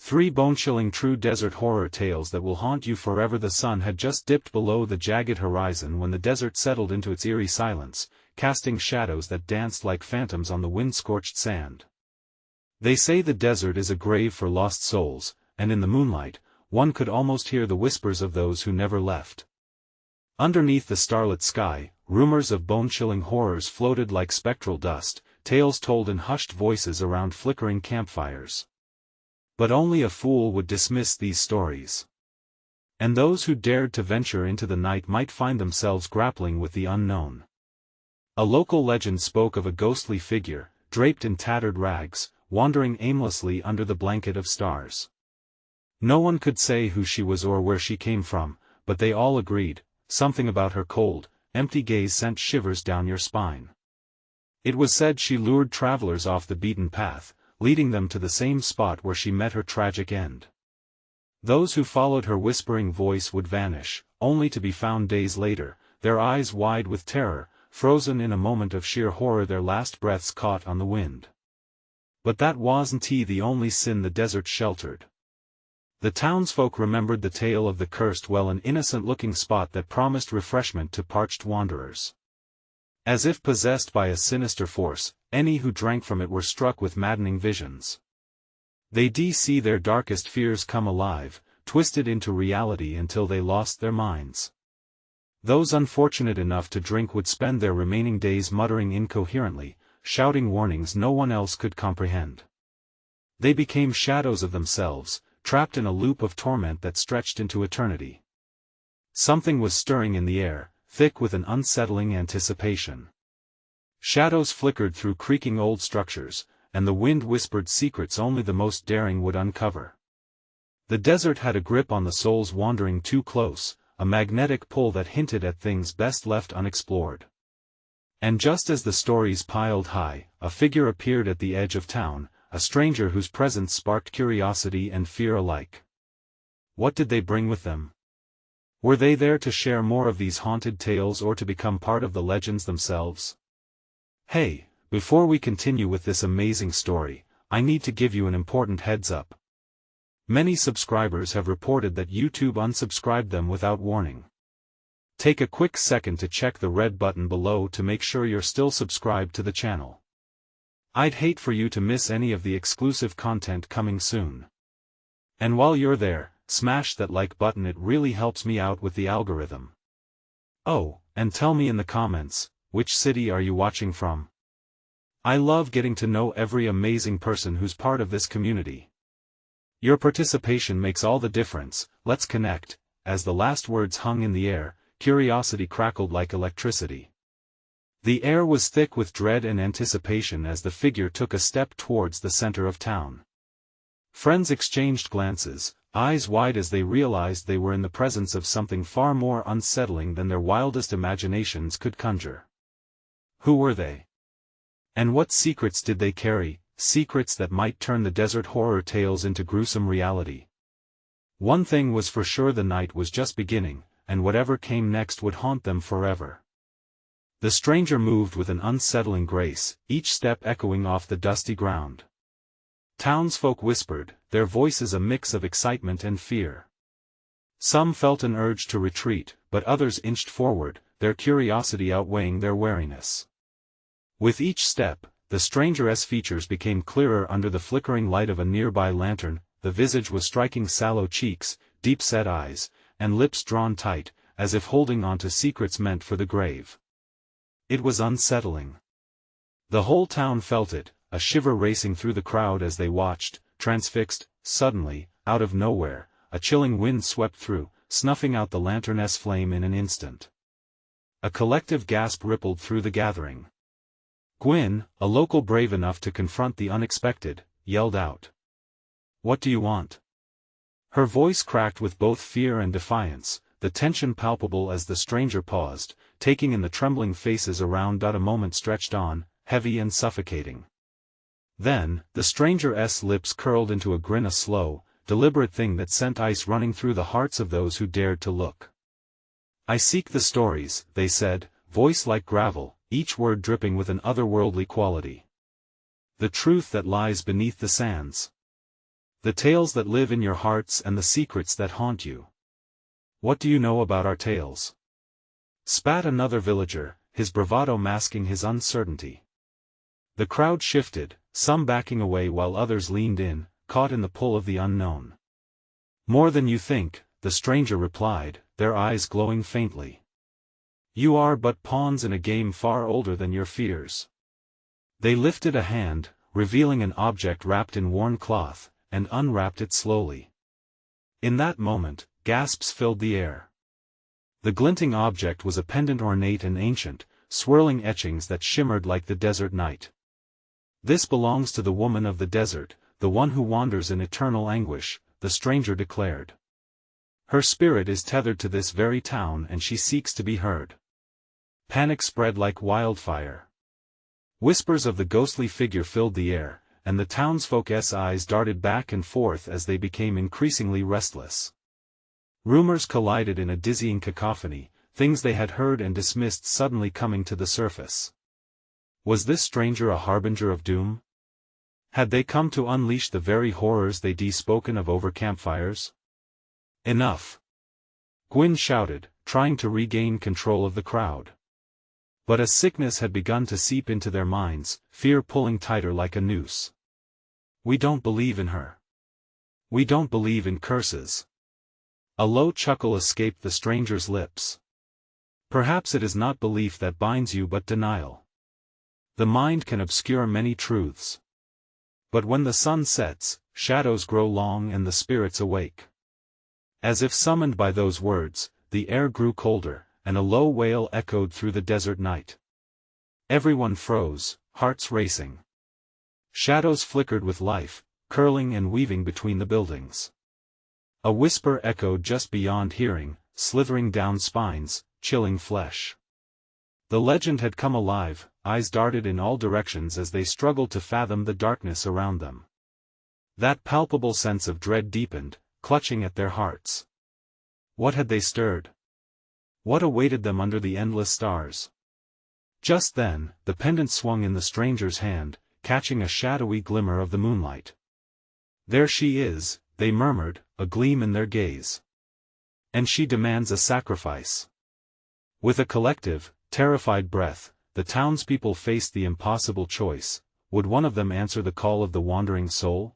3 bone-chilling true desert horror tales that will haunt you forever. The sun had just dipped below the jagged horizon when the desert settled into its eerie silence, casting shadows that danced like phantoms on the wind-scorched sand. They say the desert is a grave for lost souls, and in the moonlight, one could almost hear the whispers of those who never left. Underneath the starlit sky, rumors of bone-chilling horrors floated like spectral dust, tales told in hushed voices around flickering campfires. But only a fool would dismiss these stories. And those who dared to venture into the night might find themselves grappling with the unknown. A local legend spoke of a ghostly figure, draped in tattered rags, wandering aimlessly under the blanket of stars. No one could say who she was or where she came from, but they all agreed, something about her cold, empty gaze sent shivers down your spine. It was said she lured travelers off the beaten path, leading them to the same spot where she met her tragic end. Those who followed her whispering voice would vanish, only to be found days later, their eyes wide with terror, frozen in a moment of sheer horror, their last breaths caught on the wind. But that wasn't the only sin the desert sheltered. The townsfolk remembered the tale of the cursed well, an innocent-looking spot that promised refreshment to parched wanderers. As if possessed by a sinister force, any who drank from it were struck with maddening visions. They'd see their darkest fears come alive, twisted into reality until they lost their minds. Those unfortunate enough to drink would spend their remaining days muttering incoherently, shouting warnings no one else could comprehend. They became shadows of themselves, trapped in a loop of torment that stretched into eternity. Something was stirring in the air, thick with an unsettling anticipation. Shadows flickered through creaking old structures, and the wind whispered secrets only the most daring would uncover. The desert had a grip on the souls wandering too close, a magnetic pull that hinted at things best left unexplored. And just as the stories piled high, a figure appeared at the edge of town, a stranger whose presence sparked curiosity and fear alike. What did they bring with them? Were they there to share more of these haunted tales or to become part of the legends themselves? Hey, before we continue with this amazing story, I need to give you an important heads up. Many subscribers have reported that YouTube unsubscribed them without warning. Take a quick second to check the red button below to make sure you're still subscribed to the channel. I'd hate for you to miss any of the exclusive content coming soon. And while you're there, smash that like button, it really helps me out with the algorithm. Oh, and tell me in the comments, which city are you watching from? I love getting to know every amazing person who's part of this community. Your participation makes all the difference. Let's connect. As the last words hung in the air, curiosity crackled like electricity. The air was thick with dread and anticipation as the figure took a step towards the center of town. Friends exchanged glances, eyes wide as they realized they were in the presence of something far more unsettling than their wildest imaginations could conjure. Who were they? And what secrets did they carry, secrets that might turn the desert horror tales into gruesome reality? One thing was for sure: the night was just beginning, and whatever came next would haunt them forever. The stranger moved with an unsettling grace, each step echoing off the dusty ground. Townsfolk whispered, their voices a mix of excitement and fear. Some felt an urge to retreat, but others inched forward, their curiosity outweighing their wariness. With each step, the stranger's features became clearer under the flickering light of a nearby lantern. The visage was striking: sallow cheeks, deep-set eyes, and lips drawn tight, as if holding on to secrets meant for the grave. It was unsettling. The whole town felt it, a shiver racing through the crowd as they watched, transfixed. Suddenly, out of nowhere, a chilling wind swept through, snuffing out the lantern's flame in an instant. A collective gasp rippled through the gathering. Gwyn, a local brave enough to confront the unexpected, yelled out. "What do you want?" Her voice cracked with both fear and defiance, the tension palpable as the stranger paused, taking in the trembling faces around. A moment stretched on, heavy and suffocating. Then, the stranger's lips curled into a grin, a slow, deliberate thing that sent ice running through the hearts of those who dared to look. "I seek the stories," they said, voice like gravel, each word dripping with an otherworldly quality. "The truth that lies beneath the sands." The tales that live in your hearts and the secrets that haunt you. What do you know about our tales? Spat another villager, his bravado masking his uncertainty. The crowd shifted, some backing away while others leaned in, caught in the pull of the unknown. More than you think, the stranger replied, their eyes glowing faintly. You are but pawns in a game far older than your fears. They lifted a hand, revealing an object wrapped in worn cloth, and unwrapped it slowly. In that moment, gasps filled the air. The glinting object was a pendant ornate and ancient, swirling etchings that shimmered like the desert night. This belongs to the woman of the desert, the one who wanders in eternal anguish, the stranger declared. Her spirit is tethered to this very town and she seeks to be heard. Panic spread like wildfire. Whispers of the ghostly figure filled the air, and the townsfolk's eyes darted back and forth as they became increasingly restless. Rumors collided in a dizzying cacophony, things they had heard and dismissed suddenly coming to the surface. Was this stranger a harbinger of doom? Had they come to unleash the very horrors they'd spoken of over campfires? Enough! Gwyn shouted, trying to regain control of the crowd. But a sickness had begun to seep into their minds, fear pulling tighter like a noose. We don't believe in her. We don't believe in curses. A low chuckle escaped the stranger's lips. Perhaps it is not belief that binds you but denial. The mind can obscure many truths. But when the sun sets, shadows grow long and the spirits awake. As if summoned by those words, the air grew colder, and a low wail echoed through the desert night. Everyone froze, hearts racing. Shadows flickered with life, curling and weaving between the buildings. A whisper echoed just beyond hearing, slithering down spines, chilling flesh. The legend had come alive, eyes darted in all directions as they struggled to fathom the darkness around them. That palpable sense of dread deepened, clutching at their hearts. What had they stirred? What awaited them under the endless stars? Just then, the pendant swung in the stranger's hand, catching a shadowy glimmer of the moonlight. There she is, they murmured, a gleam in their gaze. And she demands a sacrifice. With a collective, terrified breath, the townspeople faced the impossible choice: would one of them answer the call of the wandering soul?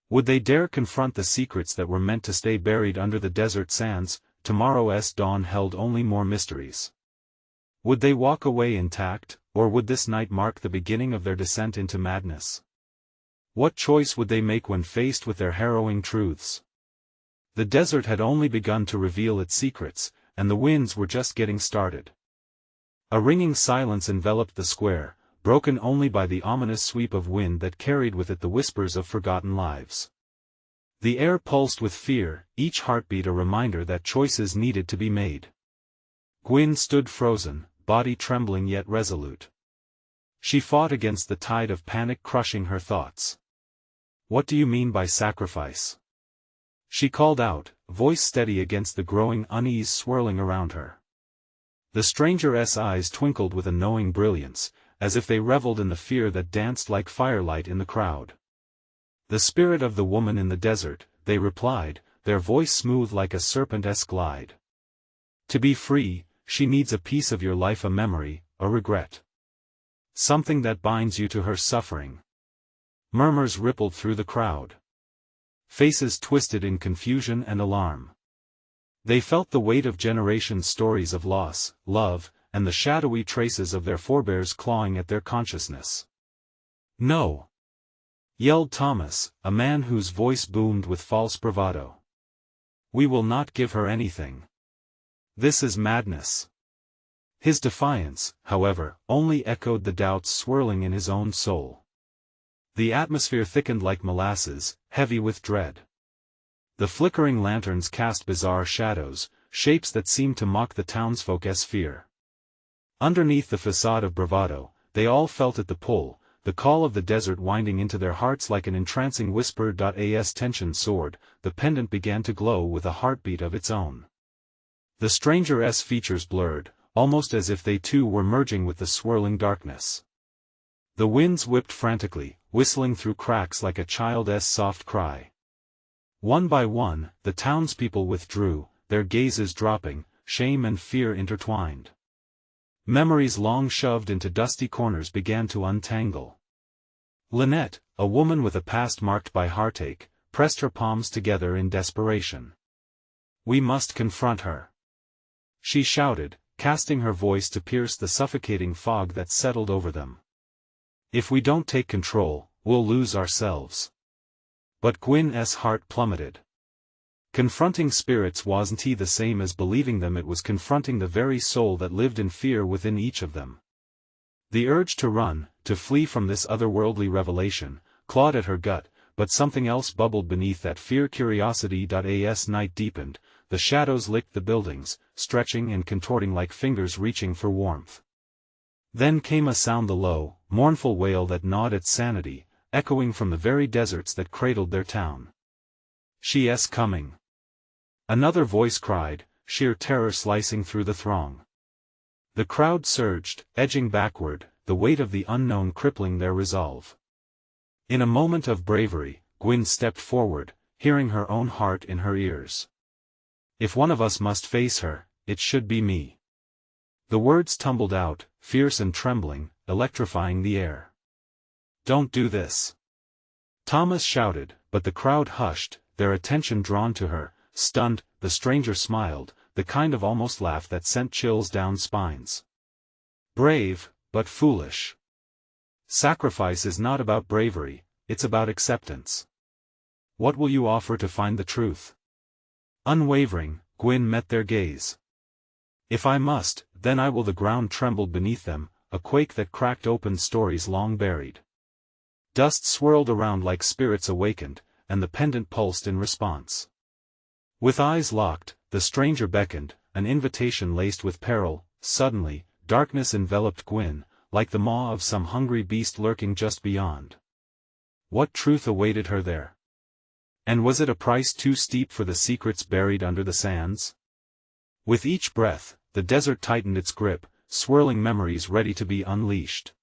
Would they dare confront the secrets that were meant to stay buried under the desert sands? Tomorrow's dawn held only more mysteries. Would they walk away intact, or would this night mark the beginning of their descent into madness? What choice would they make when faced with their harrowing truths? The desert had only begun to reveal its secrets, and the winds were just getting started. A ringing silence enveloped the square, broken only by the ominous sweep of wind that carried with it the whispers of forgotten lives. The air pulsed with fear, each heartbeat a reminder that choices needed to be made. Gwyn stood frozen, body trembling yet resolute. She fought against the tide of panic crushing her thoughts. What do you mean by sacrifice? She called out, voice steady against the growing unease swirling around her. The stranger's eyes twinkled with a knowing brilliance, as if they reveled in the fear that danced like firelight in the crowd. The spirit of the woman in the desert, they replied, their voice smooth like a serpent's glide. To be free, she needs a piece of your life, a memory, a regret. Something that binds you to her suffering. Murmurs rippled through the crowd. Faces twisted in confusion and alarm. They felt the weight of generations' stories of loss, love, and the shadowy traces of their forebears clawing at their consciousness. No! Yelled Thomas, a man whose voice boomed with false bravado. We will not give her anything. This is madness. His defiance, however, only echoed the doubts swirling in his own soul. The atmosphere thickened like molasses, heavy with dread. The flickering lanterns cast bizarre shadows, shapes that seemed to mock the townsfolk's fear. Underneath the facade of bravado, they all felt it, the pull, the call of the desert winding into their hearts like an entrancing whisper. As tension soared, the pendant began to glow with a heartbeat of its own. The stranger's features blurred, almost as if they too were merging with the swirling darkness. The winds whipped frantically, whistling through cracks like a child's soft cry. One by one, the townspeople withdrew, their gazes dropping, shame and fear intertwined. Memories long shoved into dusty corners began to untangle. Lynette, a woman with a past marked by heartache, pressed her palms together in desperation. "We must confront her," she shouted, casting her voice to pierce the suffocating fog that settled over them. "If we don't take control, we'll lose ourselves." But Gwyn's heart plummeted. Confronting spirits wasn't the same as believing them. It was confronting the very soul that lived in fear within each of them. The urge to run, to flee from this otherworldly revelation, clawed at her gut, but something else bubbled beneath that fear. Curiosity. As night deepened, the shadows licked the buildings, stretching and contorting like fingers reaching for warmth. Then came a sound, the low, mournful wail that gnawed at sanity, echoing from the very deserts that cradled their town. "She's coming!" Another voice cried, sheer terror slicing through the throng. The crowd surged, edging backward, the weight of the unknown crippling their resolve. In a moment of bravery, Gwyn stepped forward, hearing her own heart in her ears. "If one of us must face her, it should be me." The words tumbled out, fierce and trembling, electrifying the air. "Don't do this!" Thomas shouted, but the crowd hushed, their attention drawn to her. Stunned, the stranger smiled, the kind of almost laugh that sent chills down spines. "Brave, but foolish. Sacrifice is not about bravery, it's about acceptance. What will you offer to find the truth?" Unwavering, Gwyn met their gaze. "If I must, then I will." The ground trembled beneath them, a quake that cracked open stories long buried. Dust swirled around like spirits awakened, and the pendant pulsed in response. With eyes locked, the stranger beckoned, an invitation laced with peril. Suddenly, darkness enveloped Gwyn, like the maw of some hungry beast lurking just beyond. What truth awaited her there? And was it a price too steep for the secrets buried under the sands? With each breath, the desert tightened its grip, swirling memories ready to be unleashed.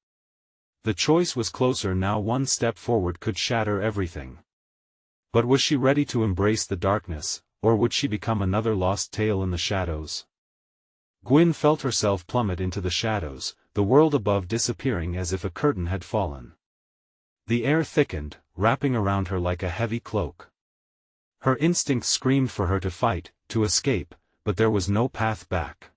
The choice was closer now. One step forward could shatter everything. But was she ready to embrace the darkness, or would she become another lost tale in the shadows? Gwyn felt herself plummet into the shadows, the world above disappearing as if a curtain had fallen. The air thickened, wrapping around her like a heavy cloak. Her instincts screamed for her to fight, to escape, but there was no path back.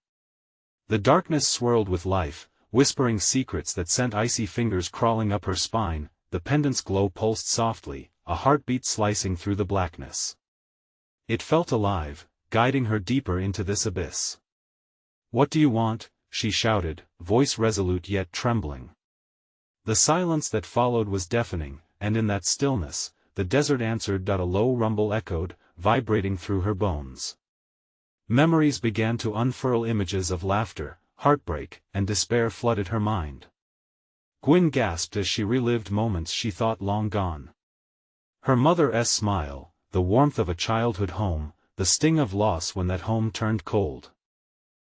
The darkness swirled with life, whispering secrets that sent icy fingers crawling up her spine. The pendant's glow pulsed softly, a heartbeat slicing through the blackness. It felt alive, guiding her deeper into this abyss. "What do you want?" she shouted, voice resolute yet trembling. The silence that followed was deafening, and in that stillness, the desert answered. A low rumble echoed, vibrating through her bones. Memories began to unfurl. Images of laughter, heartbreak, and despair flooded her mind. Gwyn gasped as she relived moments she thought long gone. Her mother's smile, the warmth of a childhood home, the sting of loss when that home turned cold.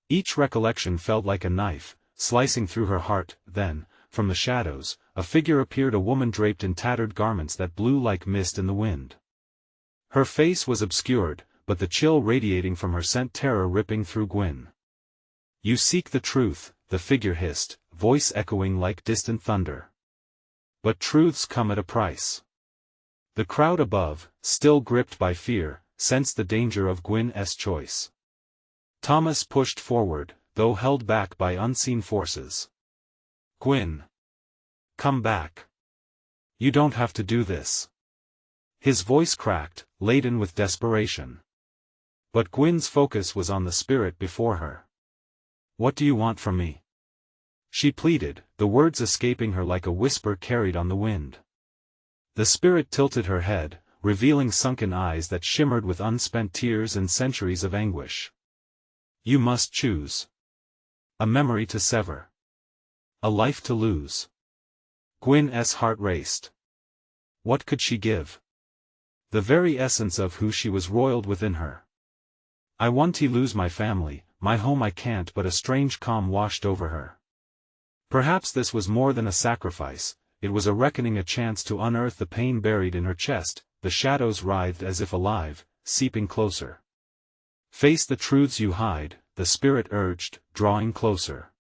Each recollection felt like a knife, slicing through her heart. Then, from the shadows, a figure appeared, a woman draped in tattered garments that blew like mist in the wind. Her face was obscured, but the chill radiating from her sent terror ripping through Gwyn. "You seek the truth," the figure hissed, voice echoing like distant thunder. "But truths come at a price." The crowd above, still gripped by fear, sensed the danger of Gwyn's choice. Thomas pushed forward, though held back by unseen forces. "Gwyn. Come back. You don't have to do this." His voice cracked, laden with desperation. But Gwyn's focus was on the spirit before her. "What do you want from me?" she pleaded, the words escaping her like a whisper carried on the wind. The spirit tilted her head, revealing sunken eyes that shimmered with unspent tears and centuries of anguish. "You must choose. A memory to sever. A life to lose." Gwyn's heart raced. What could she give? The very essence of who she was roiled within her. "I want to lose my family, my home I can't." But a strange calm washed over her. Perhaps this was more than a sacrifice, it was a reckoning, a chance to unearth the pain buried in her chest. the shadows writhed as if alive, seeping closer. Face the truths you hide, the spirit urged, drawing closer.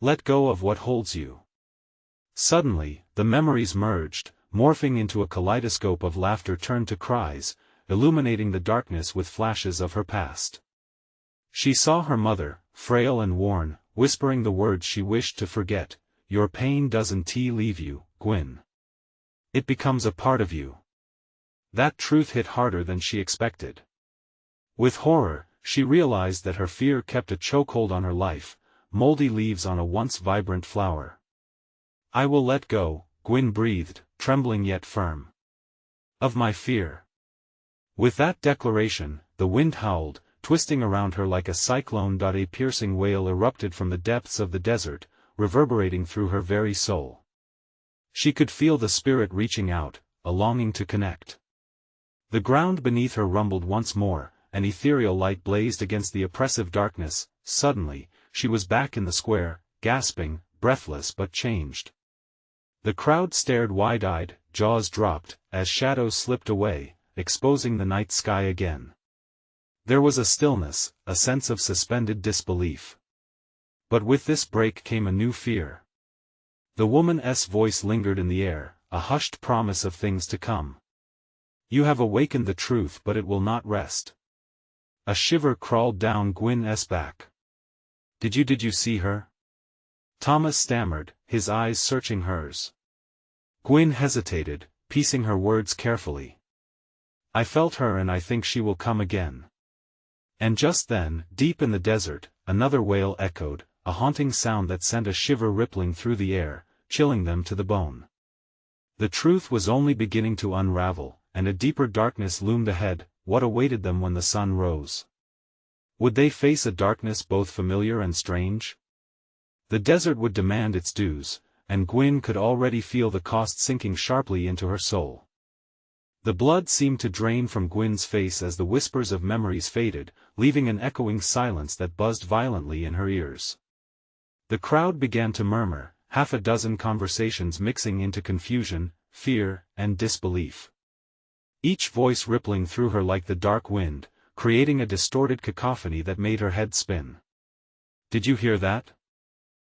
Let go of what holds you. Suddenly, the memories merged, morphing into a kaleidoscope of laughter turned to cries, illuminating the darkness with flashes of her past. She saw her mother, frail and worn, whispering the words she wished to forget, "Your pain doesn't leave you, Gwyn. It becomes a part of you." That truth hit harder than she expected. With horror, she realized that her fear kept a chokehold on her life, moldy leaves on a once vibrant flower. "I will let go," Gwyn breathed, trembling yet firm. "Of my fear." With that declaration, the wind howled, twisting around her like a cyclone. A piercing wail erupted from the depths of the desert, reverberating through her very soul. She could feel the spirit reaching out, a longing to connect. The ground beneath her rumbled once more, an ethereal light blazed against the oppressive darkness. Suddenly, she was back in the square, gasping, breathless but changed. The crowd stared wide-eyed, jaws dropped, as shadows slipped away, exposing the night sky again. There was a stillness, a sense of suspended disbelief. But with this break came a new fear. The woman's voice lingered in the air, a hushed promise of things to come. "You have awakened the truth, but it will not rest." A shiver crawled down Gwyn's back. Did you see her?" Thomas stammered, his eyes searching hers. Gwyn hesitated, piecing her words carefully. "I felt her and I think she will come again." And just then, deep in the desert, another wail echoed, a haunting sound that sent a shiver rippling through the air, chilling them to the bone. The truth was only beginning to unravel, and a deeper darkness loomed ahead. What awaited them when the sun rose? Would they face a darkness both familiar and strange? The desert would demand its dues, and Gwyn could already feel the cost sinking sharply into her soul. The blood seemed to drain from Gwyn's face as the whispers of memories faded, leaving an echoing silence that buzzed violently in her ears. The crowd began to murmur, half a dozen conversations mixing into confusion, fear, and disbelief. Each voice rippling through her like the dark wind, creating a distorted cacophony that made her head spin. "Did you hear that?"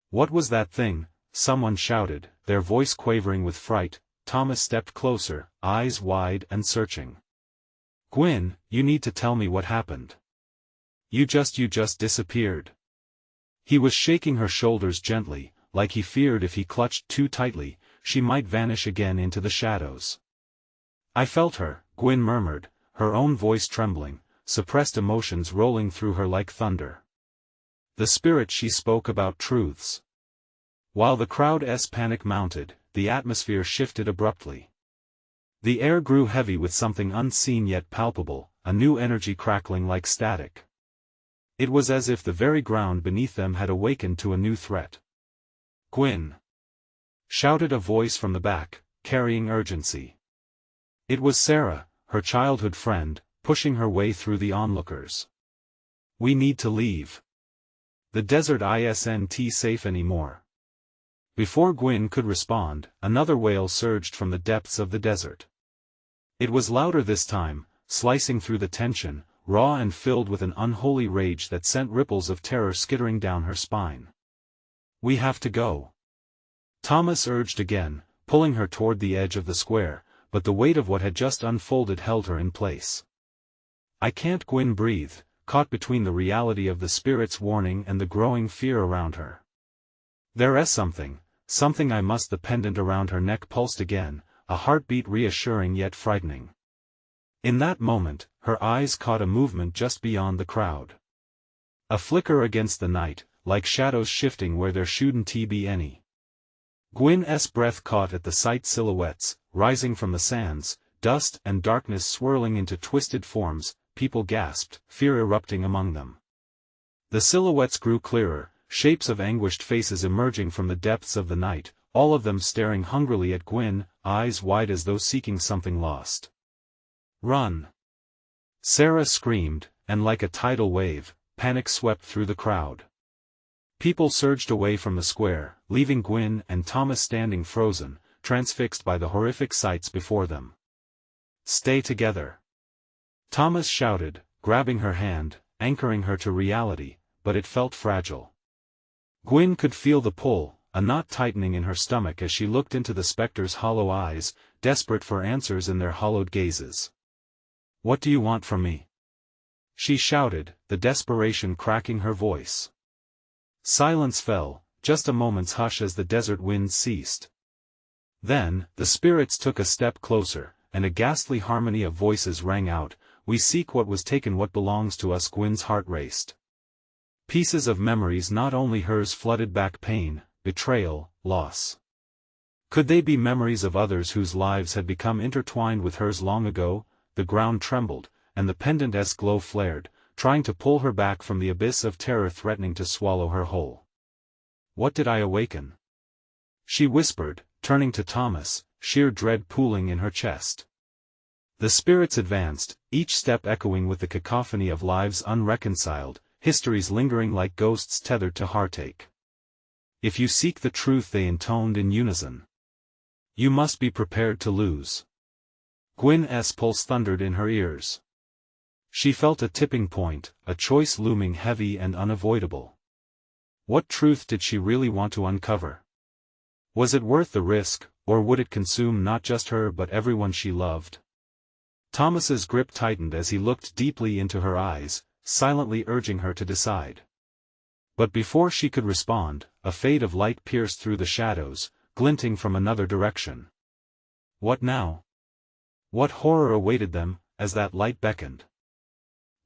"What was that thing?" someone shouted, their voice quavering with fright. Thomas stepped closer, eyes wide and searching. "Gwyn, you need to tell me what happened. You just disappeared." He was shaking her shoulders gently, like he feared if he clutched too tightly, she might vanish again into the shadows. "I felt her," Gwyn murmured, her own voice trembling, suppressed emotions rolling through her like thunder. The spirit she spoke about truths. While the crowd's panic mounted, the atmosphere shifted abruptly. The air grew heavy with something unseen yet palpable, a new energy crackling like static. It was as if the very ground beneath them had awakened to a new threat. "Gwyn!" shouted a voice from the back, carrying urgency. It was Sarah, her childhood friend, pushing her way through the onlookers. "We need to leave. The desert isn't safe anymore." Before Gwyn could respond, another wail surged from the depths of the desert. It was louder this time, slicing through the tension, raw and filled with an unholy rage that sent ripples of terror skittering down her spine. "We have to go," Thomas urged again, pulling her toward the edge of the square, but the weight of what had just unfolded held her in place. "I can't," Gwyn breathed, caught between the reality of the spirit's warning and the growing fear around her. "There's something I must." The pendant around her neck pulsed again, a heartbeat reassuring yet frightening. In that moment, her eyes caught a movement just beyond the crowd. A flicker against the night, like shadows shifting where there shouldn't be any. Gwyn's breath caught at the sight. Silhouettes, rising from the sands, dust and darkness swirling into twisted forms. People gasped, fear erupting among them. The silhouettes grew clearer, shapes of anguished faces emerging from the depths of the night, all of them staring hungrily at Gwyn, eyes wide as though seeking something lost. "Run!" Sarah screamed, and like a tidal wave, panic swept through the crowd. People surged away from the square, leaving Gwyn and Thomas standing frozen, transfixed by the horrific sights before them. Stay together. Thomas shouted, grabbing her hand, anchoring her to reality, but it felt fragile. Gwyn could feel the pull, a knot tightening in her stomach as she looked into the specter's hollow eyes, desperate for answers in their hollowed gazes. "What do you want from me?" she shouted, the desperation cracking her voice. Silence fell, just a moment's hush as the desert winds ceased. Then, the spirits took a step closer, and a ghastly harmony of voices rang out, "We seek what was taken, what belongs to us." Gwyn's heart raced. Pieces of memories not only hers flooded back: pain, betrayal, loss. Could they be memories of others whose lives had become intertwined with hers long ago? The ground trembled, and the pendant's glow flared, trying to pull her back from the abyss of terror threatening to swallow her whole. "What did I awaken?" she whispered, turning to Thomas, sheer dread pooling in her chest. The spirits advanced, each step echoing with the cacophony of lives unreconciled, histories lingering like ghosts tethered to heartache. "If you seek the truth," they intoned in unison, "you must be prepared to lose." Gwyn's pulse thundered in her ears. She felt a tipping point, a choice looming heavy and unavoidable. What truth did she really want to uncover? Was it worth the risk, or would it consume not just her but everyone she loved? Thomas's grip tightened as he looked deeply into her eyes, silently urging her to decide. But before she could respond, a fade of light pierced through the shadows, glinting from another direction. What now? What horror awaited them, as that light beckoned?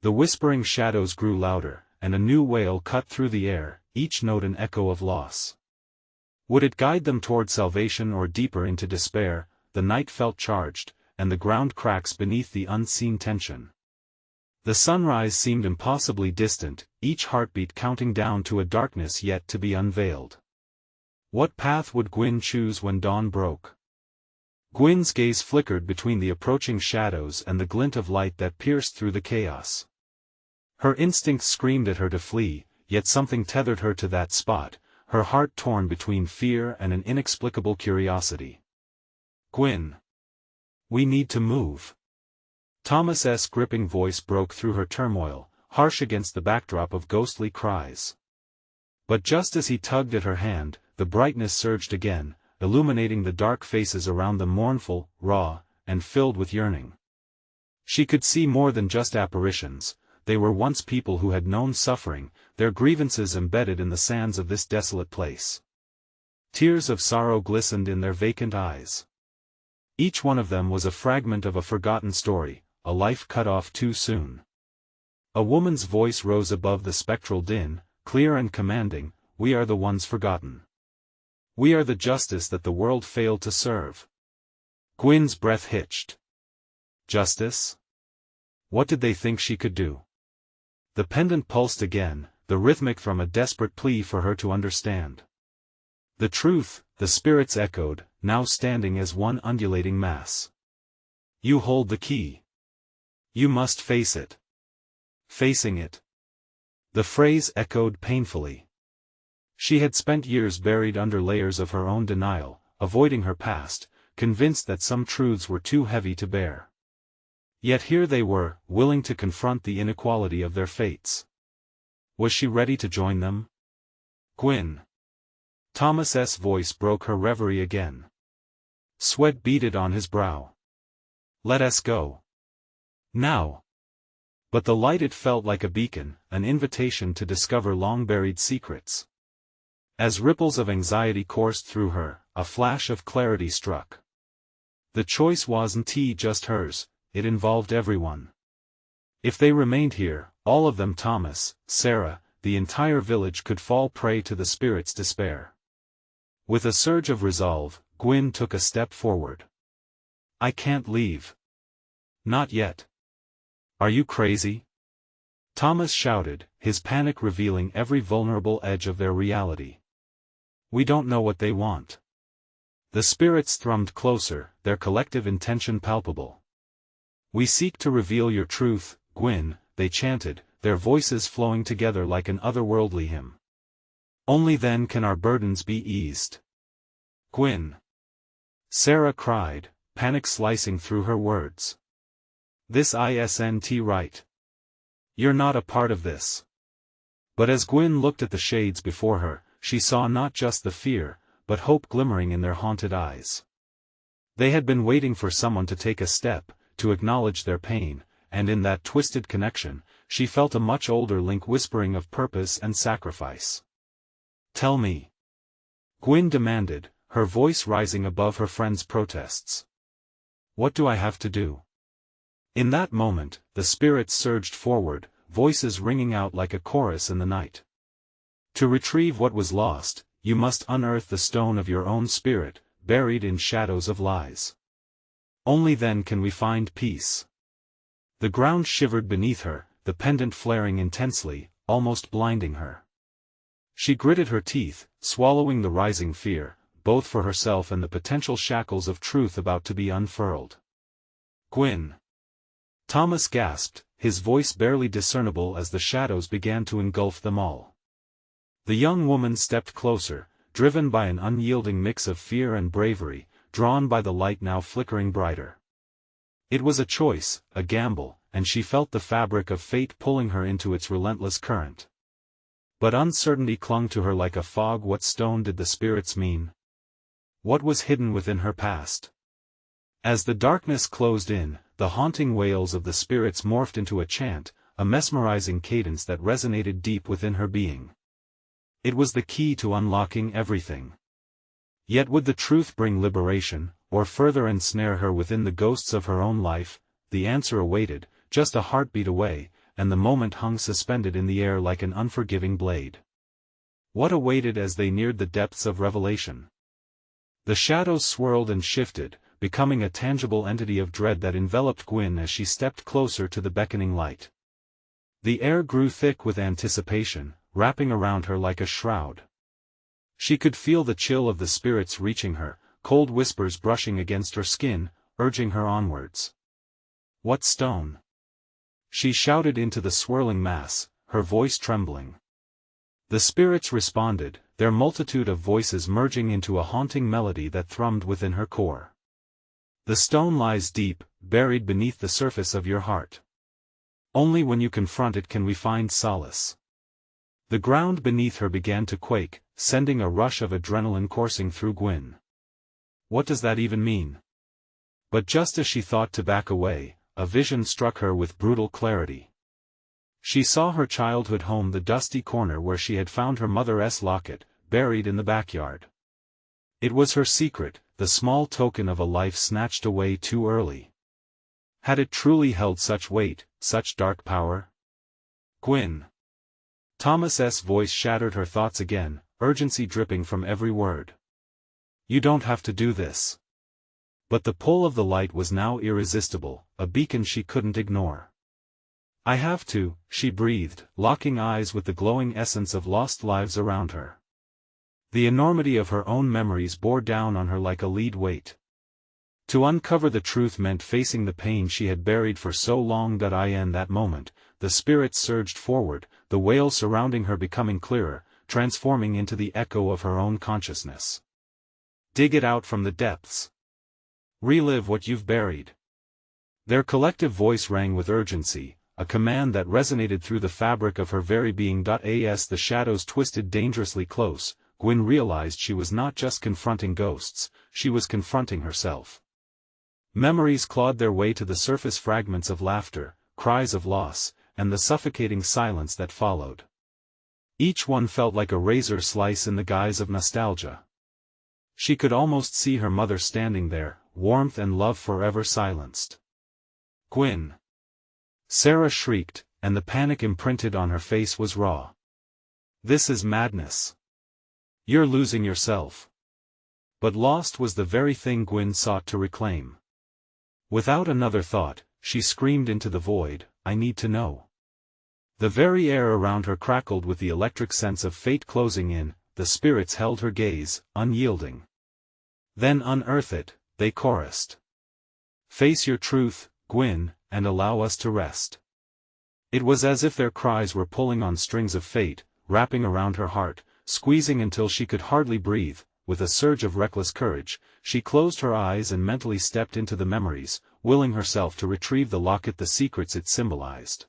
The whispering shadows grew louder, and a new wail cut through the air, each note an echo of loss. Would it guide them toward salvation or deeper into despair? The night felt charged, and the ground cracks beneath the unseen tension. The sunrise seemed impossibly distant, each heartbeat counting down to a darkness yet to be unveiled. What path would Gwyn choose when dawn broke? Gwyn's gaze flickered between the approaching shadows and the glint of light that pierced through the chaos. Her instincts screamed at her to flee, yet something tethered her to that spot, her heart torn between fear and an inexplicable curiosity. "Gwyn. We need to move." Thomas's gripping voice broke through her turmoil, harsh against the backdrop of ghostly cries. But just as he tugged at her hand, the brightness surged again, illuminating the dark faces around them, mournful, raw, and filled with yearning. She could see more than just apparitions. They were once people who had known suffering, their grievances embedded in the sands of this desolate place. Tears of sorrow glistened in their vacant eyes. Each one of them was a fragment of a forgotten story, a life cut off too soon. A woman's voice rose above the spectral din, clear and commanding, "We are the ones forgotten. We are the justice that the world failed to serve." Gwyn's breath hitched. Justice? What did they think she could do? The pendant pulsed again, the rhythmic from a desperate plea for her to understand. The truth, the spirits echoed, now standing as one undulating mass. "You hold the key. You must face it." Facing it. The phrase echoed painfully. She had spent years buried under layers of her own denial, avoiding her past, convinced that some truths were too heavy to bear. Yet here they were, willing to confront the inequality of their fates. Was she ready to join them? "Gwyn." Thomas's voice broke her reverie again. Sweat beaded on his brow. "Let us go. Now." But the light, it felt like a beacon, an invitation to discover long-buried secrets. As ripples of anxiety coursed through her, a flash of clarity struck. The choice wasn't just hers, it involved everyone. If they remained here, all of them, Thomas, Sarah, the entire village, could fall prey to the spirit's despair. With a surge of resolve, Gwyn took a step forward. "I can't leave. Not yet." "Are you crazy?" Thomas shouted, his panic revealing every vulnerable edge of their reality. "We don't know what they want." The spirits thrummed closer, their collective intention palpable. "We seek to reveal your truth, Gwyn," they chanted, their voices flowing together like an otherworldly hymn. "Only then can our burdens be eased." "Gwyn!" Sarah cried, panic slicing through her words. This isn't right. You're not a part of this. But as Gwyn looked at the shades before her, she saw not just the fear, but hope glimmering in their haunted eyes. They had been waiting for someone to take a step, to acknowledge their pain, and in that twisted connection, she felt a much older Link whispering of purpose and sacrifice. "Tell me," Gwyn demanded, her voice rising above her friend's protests. "What do I have to do?" In that moment, the spirits surged forward, voices ringing out like a chorus in the night. "To retrieve what was lost, you must unearth the stone of your own spirit, buried in shadows of lies. Only then can we find peace." The ground shivered beneath her, the pendant flaring intensely, almost blinding her. She gritted her teeth, swallowing the rising fear, both for herself and the potential shackles of truth about to be unfurled. "Gwyn!" Thomas gasped, his voice barely discernible as the shadows began to engulf them all. The young woman stepped closer, driven by an unyielding mix of fear and bravery, drawn by the light now flickering brighter. It was a choice, a gamble, and she felt the fabric of fate pulling her into its relentless current. But uncertainty clung to her like a fog. What stone did the spirits mean? What was hidden within her past? As the darkness closed in, the haunting wails of the spirits morphed into a chant, a mesmerizing cadence that resonated deep within her being. It was the key to unlocking everything. Yet would the truth bring liberation, or further ensnare her within the ghosts of her own life? The answer awaited, just a heartbeat away, and the moment hung suspended in the air like an unforgiving blade. What awaited as they neared the depths of revelation? The shadows swirled and shifted, becoming a tangible entity of dread that enveloped Gwyn as she stepped closer to the beckoning light. The air grew thick with anticipation, wrapping around her like a shroud. She could feel the chill of the spirits reaching her, cold whispers brushing against her skin, urging her onwards. "What stone?" she shouted into the swirling mass, her voice trembling. The spirits responded, their multitude of voices merging into a haunting melody that thrummed within her core. "The stone lies deep, buried beneath the surface of your heart. Only when you confront it can we find solace." The ground beneath her began to quake, sending a rush of adrenaline coursing through Gwyn. What does that even mean? But just as she thought to back away, a vision struck her with brutal clarity. She saw her childhood home, the dusty corner where she had found her mother's locket, buried in the backyard. It was her secret, the small token of a life snatched away too early. Had it truly held such weight, such dark power? "Gwyn!" Thomas's voice shattered her thoughts again, urgency dripping from every word. "You don't have to do this." But the pull of the light was now irresistible, a beacon she couldn't ignore. "I have to," she breathed, locking eyes with the glowing essence of lost lives around her. The enormity of her own memories bore down on her like a lead weight. To uncover the truth meant facing the pain she had buried for so long. In that moment, the spirits surged forward, the wail surrounding her becoming clearer, transforming into the echo of her own consciousness. "Dig it out from the depths. Relive what you've buried." Their collective voice rang with urgency, a command that resonated through the fabric of her very being. As the shadows twisted dangerously close, Gwyn realized she was not just confronting ghosts, she was confronting herself. Memories clawed their way to the surface, fragments of laughter, cries of loss, and the suffocating silence that followed. Each one felt like a razor slice in the guise of nostalgia. She could almost see her mother standing there, warmth and love forever silenced. "Gwyn!" Sarah shrieked, and the panic imprinted on her face was raw. "This is madness. You're losing yourself." But lost was the very thing Gwyn sought to reclaim. Without another thought, she screamed into the void, "I need to know." The very air around her crackled with the electric sense of fate closing in. The spirits held her gaze, unyielding. "Then unearth it," they chorused. "Face your truth, Gwyn, and allow us to rest." It was as if their cries were pulling on strings of fate, wrapping around her heart, squeezing until she could hardly breathe. With a surge of reckless courage, she closed her eyes and mentally stepped into the memories, willing herself to retrieve the locket, the secrets it symbolized.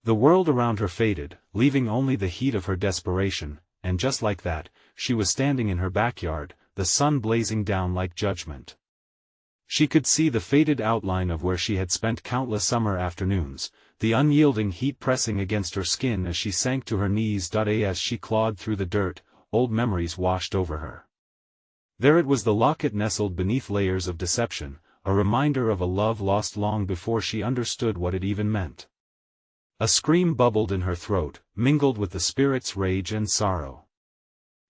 The world around her faded, leaving only the heat of her desperation, and just like that, she was standing in her backyard, the sun blazing down like judgment. She could see the faded outline of where she had spent countless summer afternoons, the unyielding heat pressing against her skin as she sank to her knees. As she clawed through the dirt, old memories washed over her. There it was, the locket nestled beneath layers of deception, a reminder of a love lost long before she understood what it even meant. A scream bubbled in her throat, mingled with the spirit's rage and sorrow.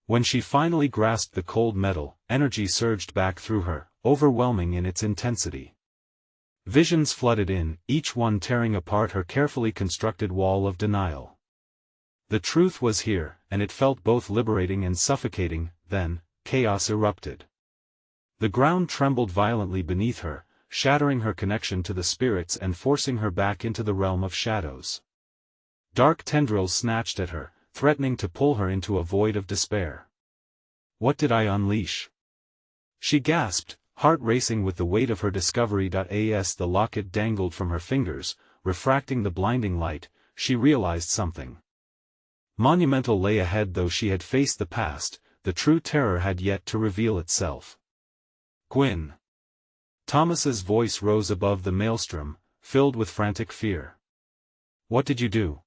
When she finally grasped the cold metal, energy surged back through her, overwhelming in its intensity. Visions flooded in, each one tearing apart her carefully constructed wall of denial. The truth was here, and it felt both liberating and suffocating. Then, chaos erupted. The ground trembled violently beneath her, shattering her connection to the spirits and forcing her back into the realm of shadows. Dark tendrils snatched at her, threatening to pull her into a void of despair. What did I unleash? She gasped, heart racing with the weight of her discovery. As the locket dangled from her fingers, refracting the blinding light, she realized something monumental lay ahead. Though she had faced the past, the true terror had yet to reveal itself. Gwyn. Thomas's voice rose above the maelstrom, filled with frantic fear. What did you do?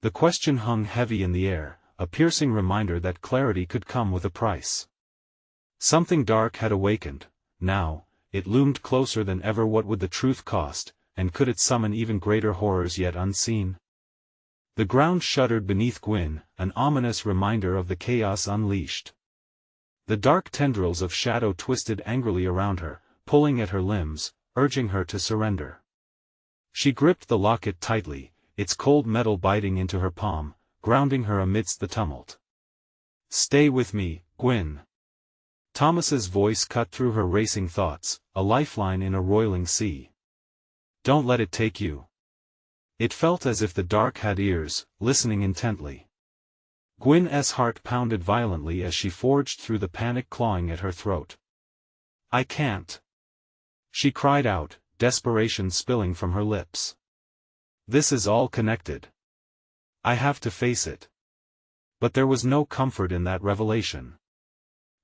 The question hung heavy in the air, a piercing reminder that clarity could come with a price. Something dark had awakened. Now, it loomed closer than ever. What would the truth cost, and could it summon even greater horrors yet unseen? The ground shuddered beneath Gwyn, an ominous reminder of the chaos unleashed. The dark tendrils of shadow twisted angrily around her, pulling at her limbs, urging her to surrender. She gripped the locket tightly, its cold metal biting into her palm, grounding her amidst the tumult. Stay with me, Gwyn. Thomas's voice cut through her racing thoughts, a lifeline in a roiling sea. Don't let it take you. It felt as if the dark had ears, listening intently. Gwyn's heart pounded violently as she forged through the panic clawing at her throat. I can't. She cried out, desperation spilling from her lips. This is all connected. I have to face it. But there was no comfort in that revelation.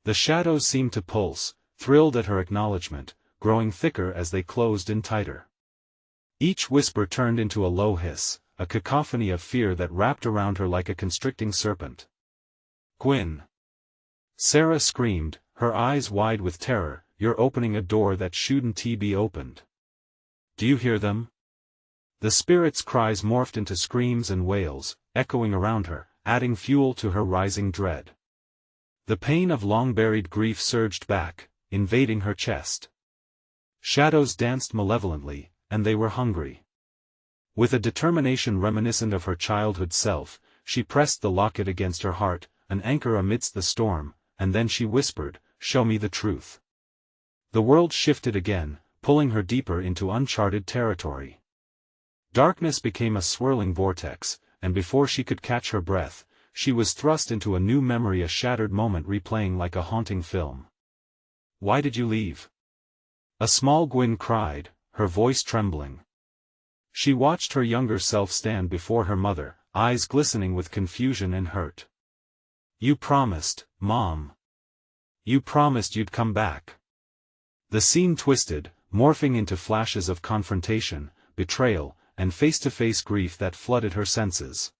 The shadows seemed to pulse, thrilled at her acknowledgement, growing thicker as they closed in tighter. Each whisper turned into a low hiss, a cacophony of fear that wrapped around her like a constricting serpent. Gwyn. Sarah screamed, her eyes wide with terror, you're opening a door that shouldn't be opened. Do you hear them? The spirit's cries morphed into screams and wails, echoing around her, adding fuel to her rising dread. The pain of long-buried grief surged back, invading her chest. Shadows danced malevolently, and they were hungry. With a determination reminiscent of her childhood self, she pressed the locket against her heart, an anchor amidst the storm, and then she whispered, "Show me the truth." The world shifted again, pulling her deeper into uncharted territory. Darkness became a swirling vortex, and before she could catch her breath, she was thrust into a new memory, a shattered moment replaying like a haunting film. Why did you leave? A small Gwyn cried, her voice trembling. She watched her younger self stand before her mother, eyes glistening with confusion and hurt. You promised, Mom. You promised you'd come back. The scene twisted, morphing into flashes of confrontation, betrayal, and face-to-face grief that flooded her senses.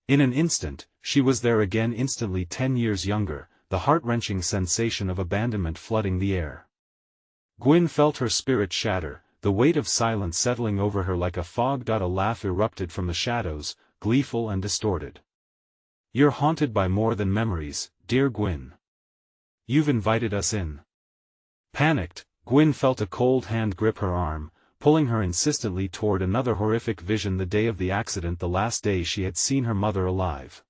In an instant, she was there again, instantly 10 years younger, the heart-wrenching sensation of abandonment flooding the air. Gwyn felt her spirit shatter, the weight of silence settling over her like a fog. A laugh erupted from the shadows, gleeful and distorted. You're haunted by more than memories, dear Gwyn. You've invited us in. Panicked, Gwyn felt a cold hand grip her arm, pulling her insistently toward another horrific vision, the day of the accident, the last day she had seen her mother alive.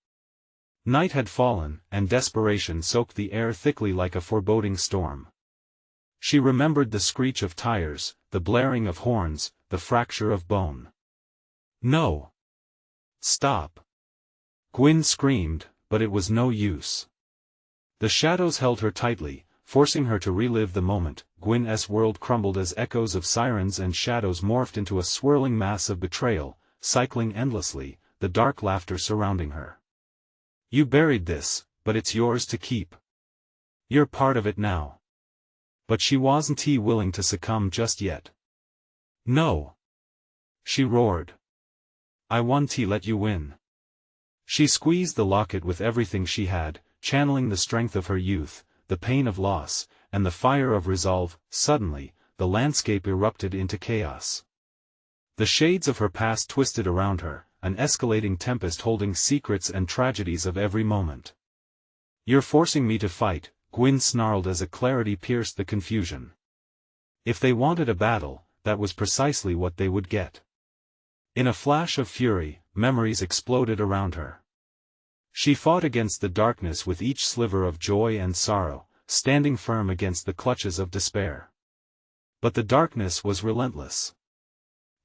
Night had fallen, and desperation soaked the air thickly like a foreboding storm. She remembered the screech of tires, the blaring of horns, the fracture of bone. No! Stop! Gwyn screamed, but it was no use. The shadows held her tightly, forcing her to relive the moment. Gwyn's world crumbled as echoes of sirens and shadows morphed into a swirling mass of betrayal, cycling endlessly, the dark laughter surrounding her. You buried this, but it's yours to keep. You're part of it now. But she wasn't willing to succumb just yet. No. She roared. I won't let you win. She squeezed the locket with everything she had, channeling the strength of her youth, the pain of loss, and the fire of resolve. Suddenly, the landscape erupted into chaos. The shades of her past twisted around her, an escalating tempest holding secrets and tragedies of every moment. You're forcing me to fight, Gwyn snarled as a clarity pierced the confusion. If they wanted a battle, that was precisely what they would get. In a flash of fury, memories exploded around her. She fought against the darkness with each sliver of joy and sorrow, standing firm against the clutches of despair. But the darkness was relentless.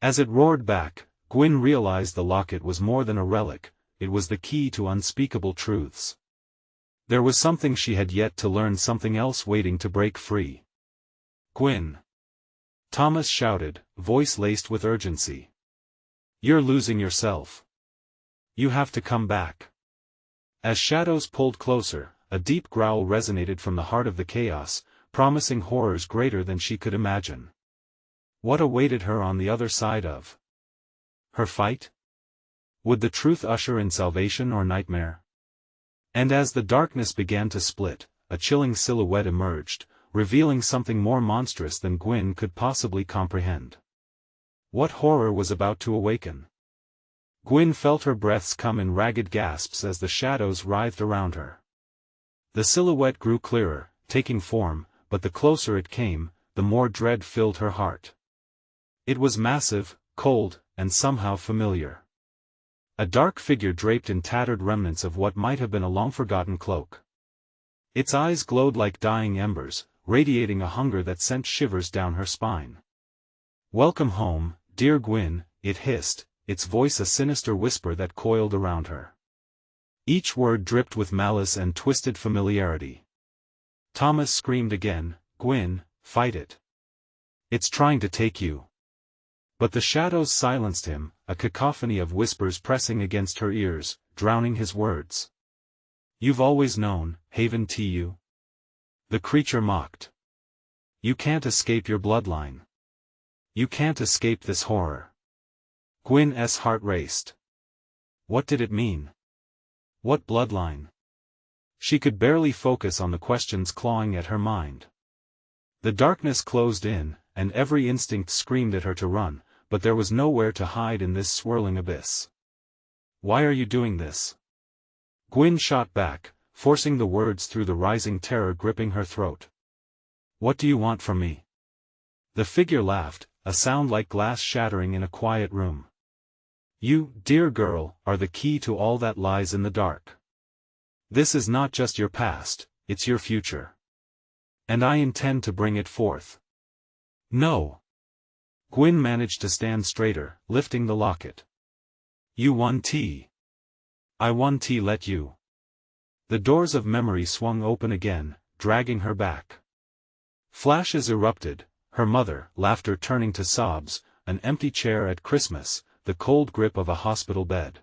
As it roared back, Gwyn realized the locket was more than a relic, it was the key to unspeakable truths. There was something she had yet to learn, something else waiting to break free. Gwyn! Thomas shouted, voice laced with urgency. You're losing yourself. You have to come back. As shadows pulled closer, a deep growl resonated from the heart of the chaos, promising horrors greater than she could imagine. What awaited her on the other side of her fight? Would the truth usher in salvation or nightmare? And as the darkness began to split, a chilling silhouette emerged, revealing something more monstrous than Gwyn could possibly comprehend. What horror was about to awaken? Gwyn felt her breaths come in ragged gasps as the shadows writhed around her. The silhouette grew clearer, taking form, but the closer it came, the more dread filled her heart. It was massive, cold, and somehow familiar. A dark figure draped in tattered remnants of what might have been a long-forgotten cloak. Its eyes glowed like dying embers, radiating a hunger that sent shivers down her spine. Welcome home, dear Gwyn, it hissed, its voice a sinister whisper that coiled around her. Each word dripped with malice and twisted familiarity. Thomas screamed again, Gwyn, fight it. It's trying to take you. But the shadows silenced him, a cacophony of whispers pressing against her ears, drowning his words. You've always known, Haven Tu. The creature mocked. You can't escape your bloodline. You can't escape this horror. Gwyn's heart raced. What did it mean? What bloodline? She could barely focus on the questions clawing at her mind. The darkness closed in, and every instinct screamed at her to run, but there was nowhere to hide in this swirling abyss. Why are you doing this? Gwyn shot back, forcing the words through the rising terror gripping her throat. What do you want from me? The figure laughed, a sound like glass shattering in a quiet room. You, dear girl, are the key to all that lies in the dark. This is not just your past, it's your future. And I intend to bring it forth. No. Gwyn managed to stand straighter, lifting the locket. You won't. I won't let you. The doors of memory swung open again, dragging her back. Flashes erupted, her mother, laughter turning to sobs, an empty chair at Christmas, the cold grip of a hospital bed.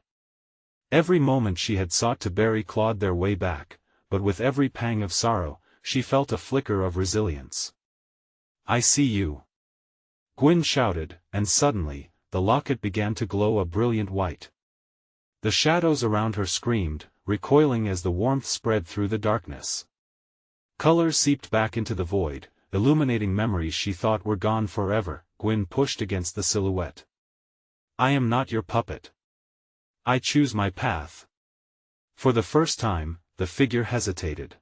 Every moment she had sought to bury clawed their way back, but with every pang of sorrow, she felt a flicker of resilience. I see you. Gwyn shouted, and suddenly, the locket began to glow a brilliant white. The shadows around her screamed, recoiling as the warmth spread through the darkness. Color seeped back into the void, illuminating memories she thought were gone forever. Gwyn pushed against the silhouette. I am not your puppet. I choose my path. For the first time, the figure hesitated.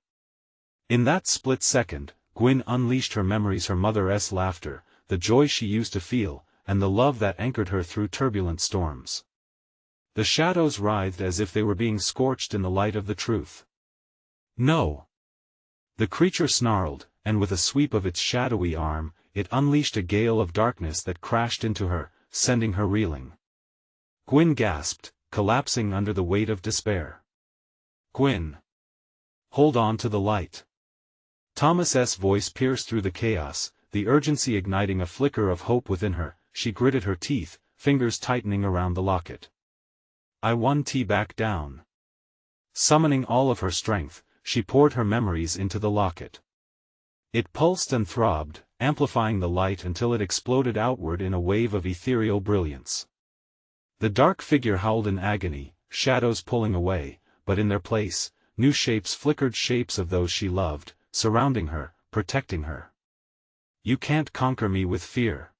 In that split second, Gwyn unleashed her memories, her mother's laughter, the joy she used to feel, and the love that anchored her through turbulent storms. The shadows writhed as if they were being scorched in the light of the truth. No. The creature snarled, and with a sweep of its shadowy arm, it unleashed a gale of darkness that crashed into her, sending her reeling. Gwyn gasped, collapsing under the weight of despair. Gwyn! Hold on to the light. Thomas's voice pierced through the chaos, the urgency igniting a flicker of hope within her. She gritted her teeth, fingers tightening around the locket. I won T back down. Summoning all of her strength, she poured her memories into the locket. It pulsed and throbbed, amplifying the light until it exploded outward in a wave of ethereal brilliance. The dark figure howled in agony, shadows pulling away, but in their place, new shapes flickered, shapes of those she loved, surrounding her, protecting her. You can't conquer me with fear.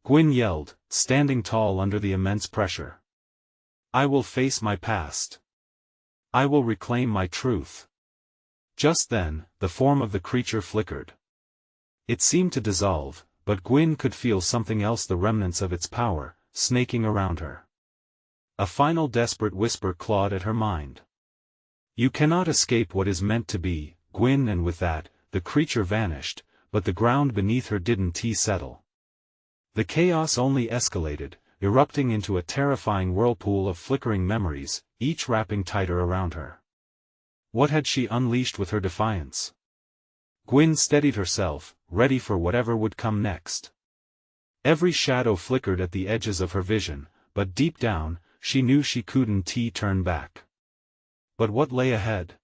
Gwyn yelled, standing tall under the immense pressure. I will face my past. I will reclaim my truth. Just then, the form of the creature flickered. It seemed to dissolve, but Gwyn could feel something else, the remnants of its power, snaking around her. A final desperate whisper clawed at her mind. You cannot escape what is meant to be, Gwyn, and with that, the creature vanished, but the ground beneath her didn't settle. The chaos only escalated, erupting into a terrifying whirlpool of flickering memories, each wrapping tighter around her. What had she unleashed with her defiance? Gwyn steadied herself, ready for whatever would come next. Every shadow flickered at the edges of her vision, but deep down, she knew she couldn't turn back. But what lay ahead?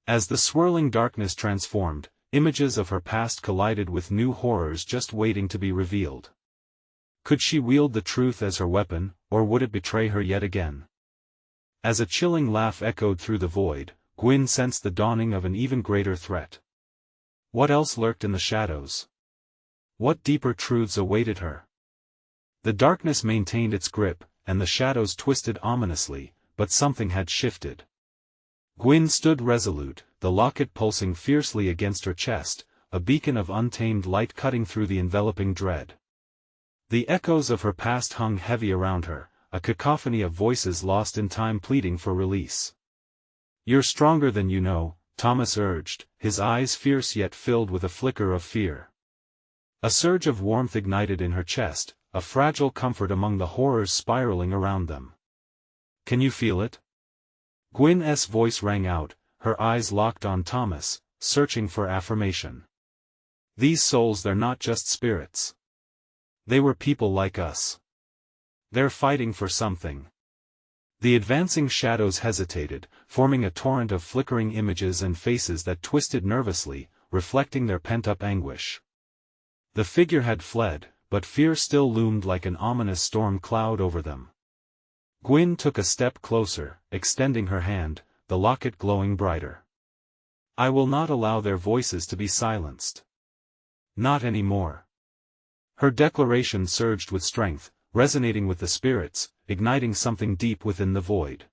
As the swirling darkness transformed, images of her past collided with new horrors just waiting to be revealed. Could she wield the truth as her weapon, or would it betray her yet again? As a chilling laugh echoed through the void, Gwyn sensed the dawning of an even greater threat. What else lurked in the shadows? What deeper truths awaited her? The darkness maintained its grip, and the shadows twisted ominously, but something had shifted. Gwyn stood resolute, the locket pulsing fiercely against her chest, a beacon of untamed light cutting through the enveloping dread. The echoes of her past hung heavy around her, a cacophony of voices lost in time pleading for release. You're stronger than you know, Thomas urged, his eyes fierce yet filled with a flicker of fear. A surge of warmth ignited in her chest, a fragile comfort among the horrors spiraling around them. Can you feel it? Gwyn's voice rang out, her eyes locked on Thomas, searching for affirmation. These souls, they're not just spirits. They were people like us. They're fighting for something. The advancing shadows hesitated, forming a torrent of flickering images and faces that twisted nervously, reflecting their pent-up anguish. The figure had fled, but fear still loomed like an ominous storm cloud over them. Gwyn took a step closer, extending her hand, the locket glowing brighter. I will not allow their voices to be silenced. Not anymore. Her declaration surged with strength, resonating with the spirits, igniting something deep within the void.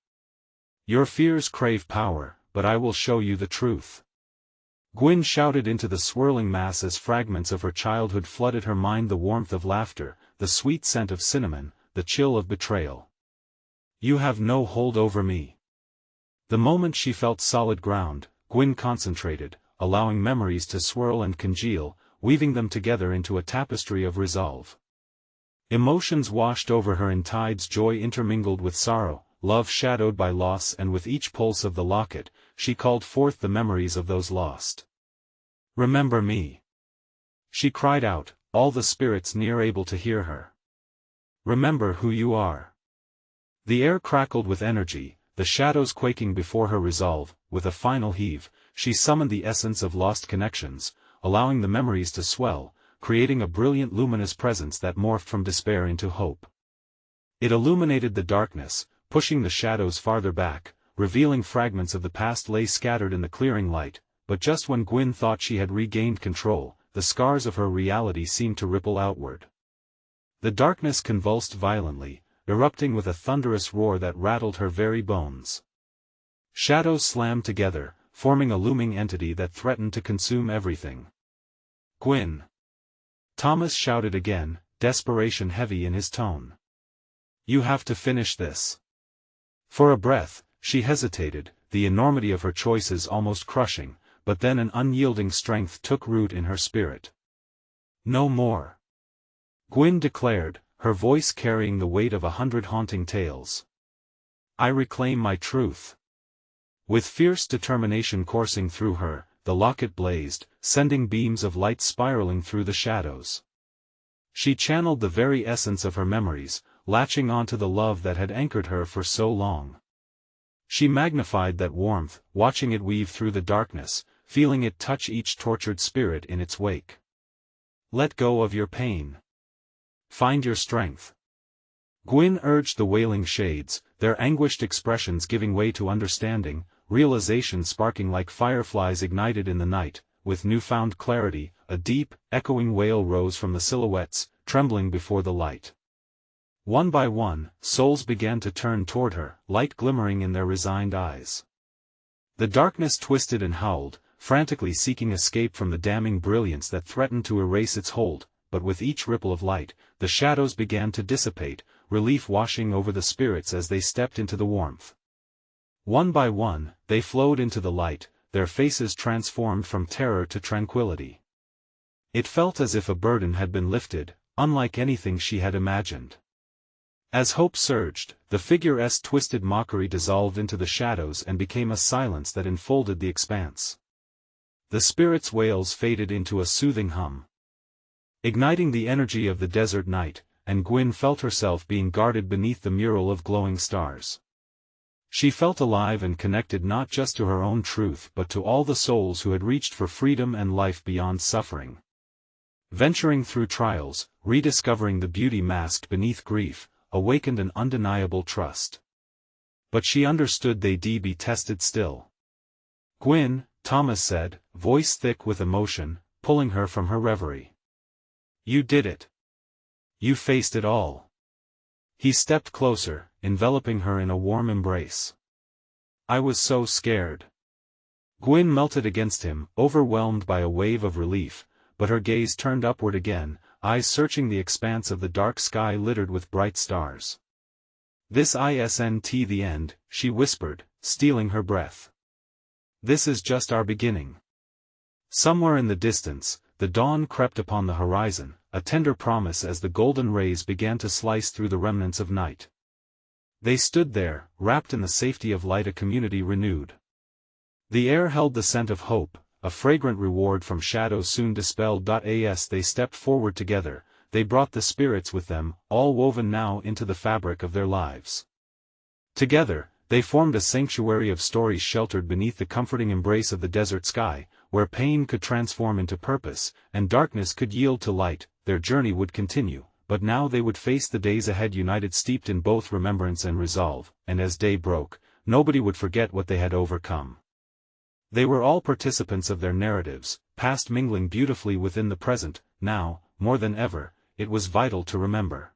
Your fears crave power, but I will show you the truth. Gwyn shouted into the swirling mass as fragments of her childhood flooded her mind, the warmth of laughter, the sweet scent of cinnamon, the chill of betrayal. You have no hold over me. The moment she felt solid ground, Gwyn concentrated, allowing memories to swirl and congeal, weaving them together into a tapestry of resolve. Emotions washed over her in tides, joy intermingled with sorrow, love shadowed by loss, and with each pulse of the locket, she called forth the memories of those lost. Remember me. She cried out, all the spirits near able to hear her. Remember who you are. The air crackled with energy, the shadows quaking before her resolve. With a final heave, she summoned the essence of lost connections, allowing the memories to swell, creating a brilliant luminous presence that morphed from despair into hope. It illuminated the darkness, pushing the shadows farther back, revealing fragments of the past lay scattered in the clearing light, but just when Gwyn thought she had regained control, the scars of her reality seemed to ripple outward. The darkness convulsed violently, erupting with a thunderous roar that rattled her very bones. Shadows slammed together, forming a looming entity that threatened to consume everything. Gwyn! Thomas shouted again, desperation heavy in his tone. You have to finish this. For a breath, she hesitated, the enormity of her choices almost crushing, but then an unyielding strength took root in her spirit. No more. Gwyn declared, her voice carrying the weight of 100 haunting tales. I reclaim my truth. With fierce determination coursing through her, the locket blazed, sending beams of light spiraling through the shadows. She channeled the very essence of her memories, latching onto the love that had anchored her for so long. She magnified that warmth, watching it weave through the darkness, feeling it touch each tortured spirit in its wake. Let go of your pain. Find your strength. Gwyn urged the wailing shades, their anguished expressions giving way to understanding, realization sparking like fireflies ignited in the night. With newfound clarity, a deep, echoing wail rose from the silhouettes, trembling before the light. One by one, souls began to turn toward her, light glimmering in their resigned eyes. The darkness twisted and howled, frantically seeking escape from the damning brilliance that threatened to erase its hold, but with each ripple of light, the shadows began to dissipate, relief washing over the spirits as they stepped into the warmth. One by one, they flowed into the light, their faces transformed from terror to tranquility. It felt as if a burden had been lifted, unlike anything she had imagined. As hope surged, the figure's twisted mockery dissolved into the shadows and became a silence that enfolded the expanse. The spirit's wails faded into a soothing hum, igniting the energy of the desert night, and Gwyn felt herself being guarded beneath the mural of glowing stars. She felt alive and connected not just to her own truth but to all the souls who had reached for freedom and life beyond suffering. Venturing through trials, rediscovering the beauty masked beneath grief, awakened an undeniable trust. But she understood they'd be tested still. Gwyn, Thomas said, voice thick with emotion, pulling her from her reverie. You did it. You faced it all. He stepped closer, enveloping her in a warm embrace. I was so scared. Gwyn melted against him, overwhelmed by a wave of relief, but her gaze turned upward again, eyes searching the expanse of the dark sky littered with bright stars. This isn't the end, she whispered, stealing her breath. This is just our beginning. Somewhere in the distance, the dawn crept upon the horizon, a tender promise as the golden rays began to slice through the remnants of night. They stood there, wrapped in the safety of light, a community renewed. The air held the scent of hope, a fragrant reward from shadows soon dispelled. As they stepped forward together, they brought the spirits with them, all woven now into the fabric of their lives. Together, they formed a sanctuary of stories sheltered beneath the comforting embrace of the desert sky, where pain could transform into purpose, and darkness could yield to light. Their journey would continue, but now they would face the days ahead united, steeped in both remembrance and resolve, and as day broke, nobody would forget what they had overcome. They were all participants of their narratives, past mingling beautifully within the present. Now, more than ever, it was vital to remember.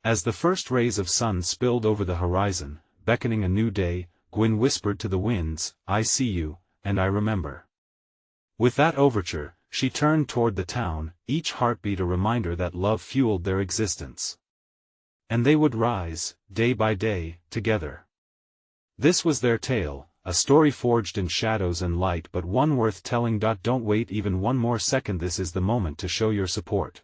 As the first rays of sun spilled over the horizon, beckoning a new day, Gwyn whispered to the winds, I see you, and I remember. With that overture, she turned toward the town, each heartbeat a reminder that love fueled their existence. And they would rise, day by day, together. This was their tale, a story forged in shadows and light, but one worth telling. Don't wait even one more second. This is the moment to show your support.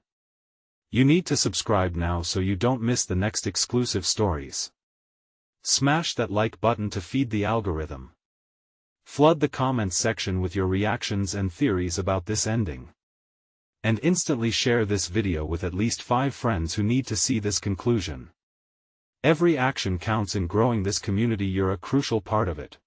You need to subscribe now so you don't miss the next exclusive stories. Smash that like button to feed the algorithm. Flood the comments section with your reactions and theories about this ending. And instantly share this video with at least 5 friends who need to see this conclusion. Every action counts in growing this community. You're a crucial part of it.